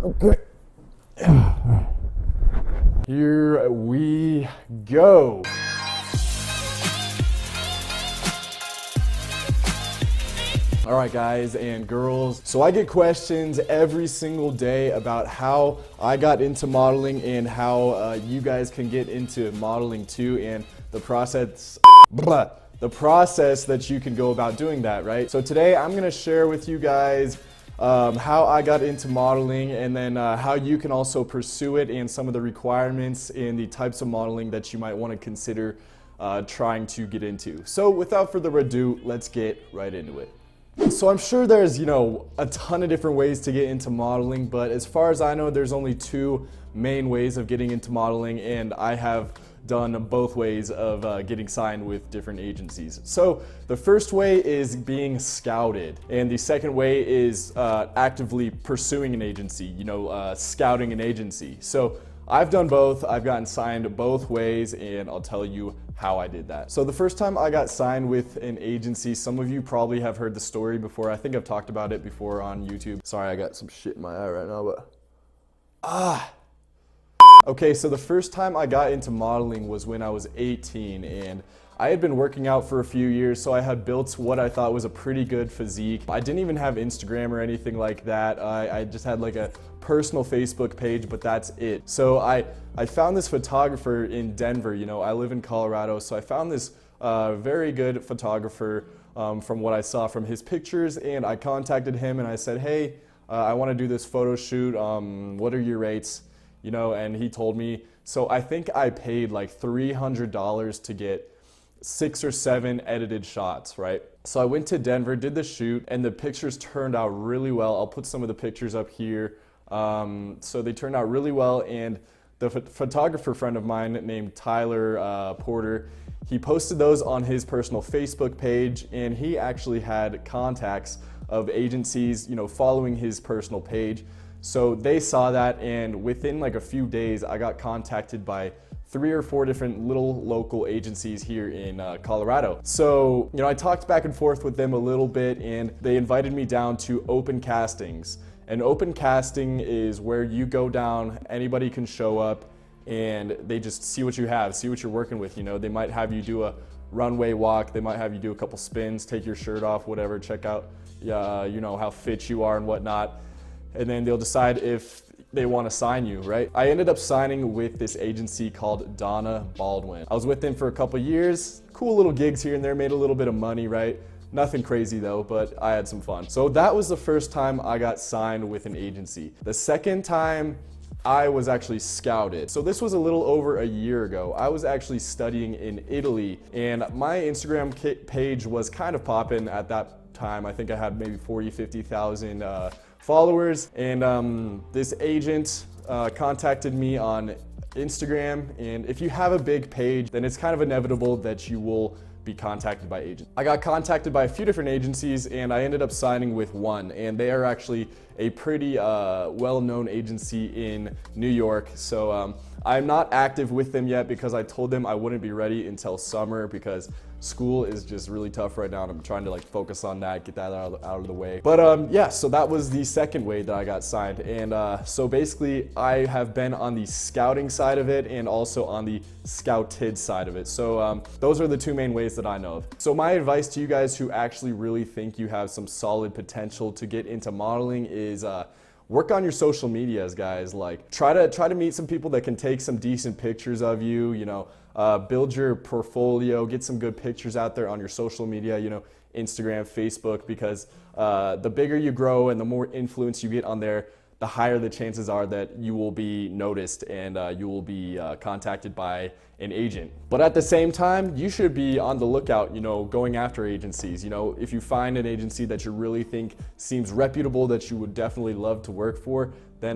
Okay. Here we go. All right, guys and girls. So I get questions every single day about how I got into modeling and how you guys can get into modeling too, and the process that you can go about doing that, right? So today I'm gonna share with you guys how I got into modeling, and then how you can also pursue it, and some of the requirements and the types of modeling that you might want to consider trying to get into. So without further ado, let's get right into it. So I'm sure there's, a ton of different ways to get into modeling, but as far as I know, there's only two main ways of getting into modeling, and I have done both ways of getting signed with different agencies. So the first way is being scouted, and the second way is actively pursuing an agency, scouting an agency. So I've done both. I've gotten signed both ways, and I'll tell you how I did that. So the first time I got signed with an agency, some of you probably have heard the story before. I think I've talked about it before on YouTube. Sorry, I got some shit in my eye right now, but okay, so the first time I got into modeling was when I was 18, and I had been working out for a few years, so I had built what I thought was a pretty good physique. I didn't even have Instagram or anything like that. I just had like a personal Facebook page, but that's it. So I found this photographer in Denver. I live in Colorado, so I found this very good photographer from what I saw from his pictures, and I contacted him and I said, hey, I want to do this photo shoot. What are your rates? And he told me. So I think I paid like $300 to get 6 or 7 edited shots, right? So I went to Denver, did the shoot, and the pictures turned out really well. I'll put some of the pictures up here. So they turned out really well, and the photographer friend of mine named Tyler Porter, he posted those on his personal Facebook page, and he actually had contacts of agencies, following his personal page. So they saw that, and within like a few days, I got contacted by 3 or 4 different little local agencies here in Colorado. So, I talked back and forth with them a little bit, and they invited me down to open castings. And open casting is where you go down, anybody can show up, and they just see what you have, see what you're working with. They might have you do a runway walk, they might have you do a couple spins, take your shirt off, whatever, check out, how fit you are and whatnot. And then they'll decide if they want to sign you, right? I ended up signing with this agency called Donna Baldwin. I was with them for a couple years, cool little gigs here and there, made a little bit of money, right? Nothing crazy though, but I had some fun. So that was the first time I got signed with an agency. The second time, I was actually scouted. So this was a little over a year ago. I was actually studying in Italy, and my Instagram page was kind of popping at that time. I think I had maybe 40, 50,000 followers, and this agent contacted me on Instagram, and if you have a big page, then it's kind of inevitable that you will be contacted by agents. I got contacted by a few different agencies, and I ended up signing with one, and they are actually a pretty well-known agency in New York. So I'm not active with them yet because I told them I wouldn't be ready until summer because school is just really tough right now, and I'm trying to focus on that, get that out of the way. But yeah, so that was the second way that I got signed. And so basically I have been on the scouting side of it and also on the scouted side of it. So those are the two main ways that I know of. So my advice to you guys who actually really think you have some solid potential to get into modeling is work on your social medias, guys. Try to meet some people that can take some decent pictures of you, build your portfolio, get some good pictures out there on your social media, Instagram, Facebook, because the bigger you grow and the more influence you get on there, the higher the chances are that you will be noticed and you will be contacted by an agent. But at the same time, you should be on the lookout, going after agencies. If you find an agency that you really think seems reputable, that you would definitely love to work for, then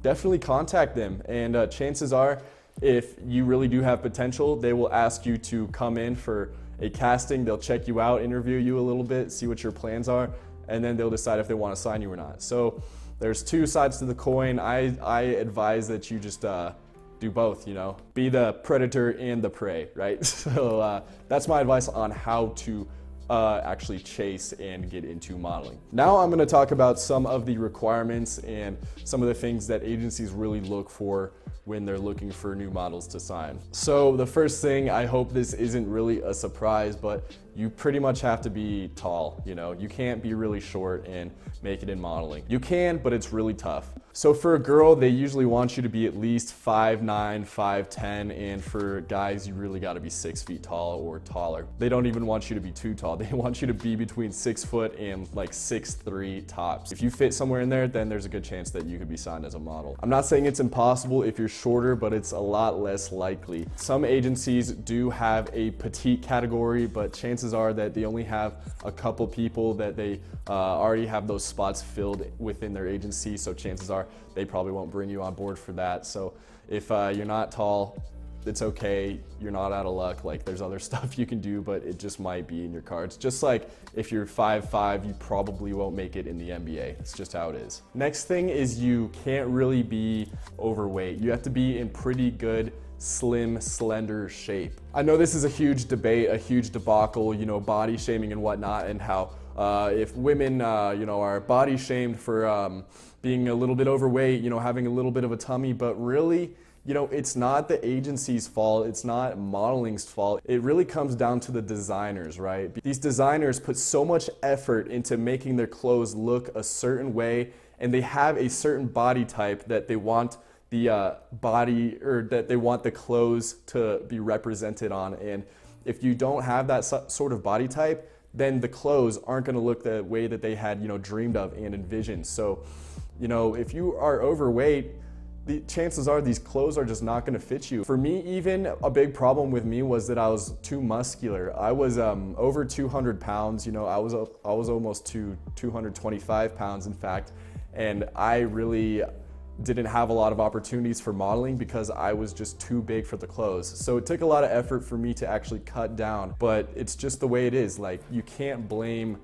definitely contact them. And chances are, if you really do have potential, they will ask you to come in for a casting. They'll check you out, interview you a little bit, see what your plans are, and then they'll decide if they want to sign you or not. So there's two sides to the coin. I advise that you just do both, be the predator and the prey, right? So that's my advice on how to actually chase and get into modeling. Now I'm going to talk about some of the requirements and some of the things that agencies really look for when they're looking for new models to sign. So the first thing, I hope this isn't really a surprise, but you pretty much have to be tall. You know, you can't be really short and make it in modeling. You can, but it's really tough. So for a girl, they usually want you to be at least 5'9", 5'10", and for guys, you really gotta be 6 feet tall or taller. They don't even want you to be too tall. They want you to be between 6 foot and like 6'3" tops. If you fit somewhere in there, then there's a good chance that you could be signed as a model. I'm not saying it's impossible if you're shorter, but it's a lot less likely. Some agencies do have a petite category, but chances are that they only have a couple people that they already have those spots filled within their agency, so chances are they probably won't bring you on board for that. So if you're not tall, it's okay, you're not out of luck. Like, there's other stuff you can do, but it just might be in your cards. Just like if you're 5'5", you probably won't make it in the NBA. It's just how it is. Next thing is you can't really be overweight. You have to be in pretty good slim, slender shape. I know this is a huge debate, a huge debacle, you know, body shaming and whatnot, and how if women, you know, are body shamed for being a little bit overweight, you know, having a little bit of a tummy, but really, you know, it's not the agency's fault. It's not modeling's fault. It really comes down to the designers, right? These designers put so much effort into making their clothes look a certain way, and they have a certain body type that they want the body, or that they want the clothes to be represented on. And if you don't have that sort of body type, then the clothes aren't going to look the way that they had, you know, dreamed of and envisioned. So, you know, if you are overweight, the chances are these clothes are just not going to fit you. For me, even a big problem with me was that I was too muscular. I was over 200 pounds. You know, I was almost to 225 pounds, in fact, and I really didn't have a lot of opportunities for modeling because I was just too big for the clothes. So it took a lot of effort for me to actually cut down, but it's just the way it is. Like, you can't blame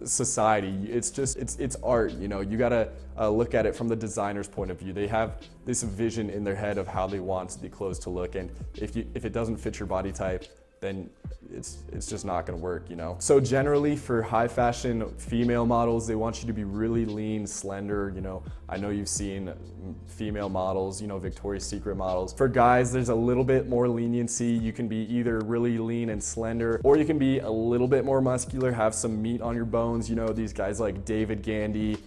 society. It's just, it's art, you know. You gotta look at it from the designer's point of view. They have this vision in their head of how they want the clothes to look, and if it doesn't fit your body type, then it's just not gonna work, you know? So generally for high fashion female models, they want you to be really lean, slender, you know. I know you've seen female models, you know, Victoria's Secret models. For guys, there's a little bit more leniency. You can be either really lean and slender, or you can be a little bit more muscular, have some meat on your bones. You know, these guys like David Gandy,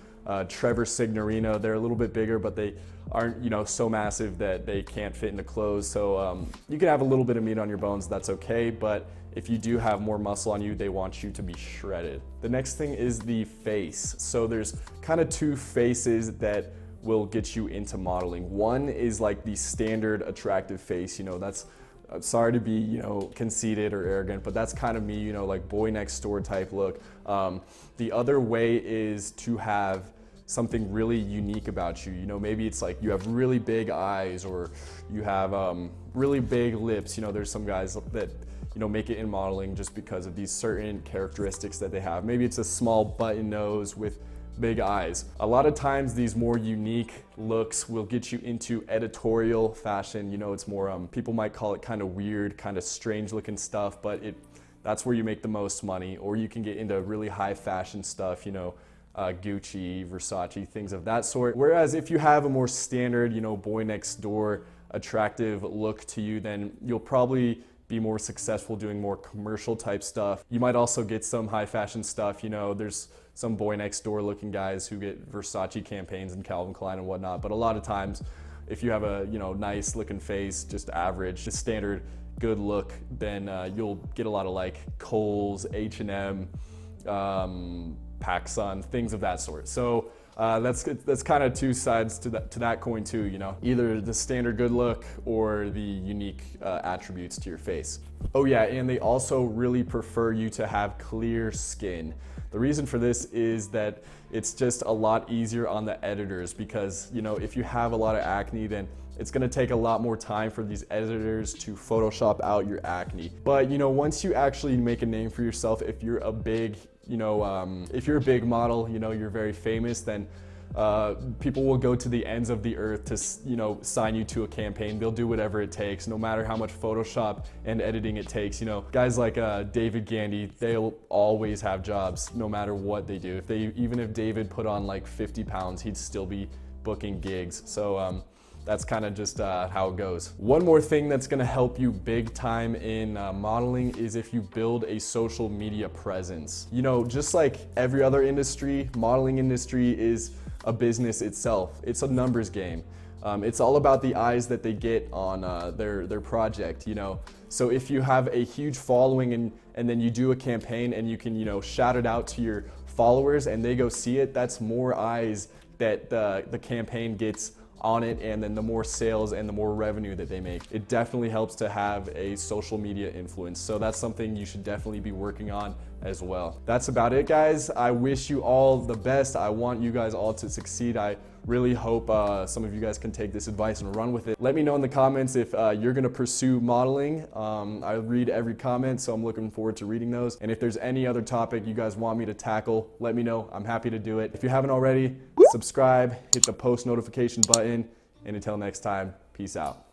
Trevor Signorino, they're a little bit bigger, but they aren't, you know, so massive that they can't fit into clothes. So you can have a little bit of meat on your bones, that's okay, but if you do have more muscle on you, they want you to be shredded. The next thing is the face. So there's kind of two faces that will get you into modeling. One is like the standard attractive face, you know, that's, I'm sorry to be, you know, conceited or arrogant, but that's kind of me, you know, like boy next door type look. The other way is to have something really unique about you. You know, maybe it's like you have really big eyes, or you have really big lips. You know, there's some guys that, you know, make it in modeling just because of these certain characteristics that they have. Maybe it's a small button nose with big eyes. A lot of times these more unique looks will get you into editorial fashion. You know, it's more, people might call it kind of weird, kind of strange looking stuff, but that's where you make the most money. Or you can get into really high fashion stuff, you know, Gucci, Versace, things of that sort. Whereas if you have a more standard, you know, boy next door, attractive look to you, then you'll probably be more successful doing more commercial type stuff. You might also get some high fashion stuff. You know, there's some boy next door looking guys who get Versace campaigns and Calvin Klein and whatnot. But a lot of times, if you have a, you know, nice looking face, just average, just standard good look, then you'll get a lot of like Kohl's, H&M, PacSun, things of that sort. So that's kind of two sides to that coin too, you know, either the standard good look or the unique attributes to your face. Oh yeah, and they also really prefer you to have clear skin. The reason for this is that it's just a lot easier on the editors, because, you know, if you have a lot of acne, then it's gonna take a lot more time for these editors to Photoshop out your acne. But, you know, once you actually make a name for yourself, if you're a big, you know, if you're a big model, you know, you're very famous, then People will go to the ends of the earth to, you know, sign you to a campaign. They'll do whatever it takes, no matter how much Photoshop and editing it takes. You know, guys like David Gandy, they'll always have jobs no matter what they do. Even if David put on like 50 pounds, he'd still be booking gigs. So that's kind of just how it goes. One more thing that's gonna help you big time in modeling is if you build a social media presence. You know, just like every other industry, modeling industry is a business itself. It's a numbers game. It's all about the eyes that they get on their project, you know. So if you have a huge following and then you do a campaign and you can, you know, shout it out to your followers and they go see it, that's more eyes that the campaign gets on it, and then the more sales and the more revenue that they make. It definitely helps to have a social media influence. So that's something you should definitely be working on as well. That's about it, guys. I wish you all the best. I want you guys all to succeed. I really hope some of you guys can take this advice and run with it. Let me know in the comments if you're gonna pursue modeling. I read every comment, so I'm looking forward to reading those. And if there's any other topic you guys want me to tackle, let me know. I'm happy to do it. If you haven't already, subscribe, hit the post notification button, and until next time, peace out.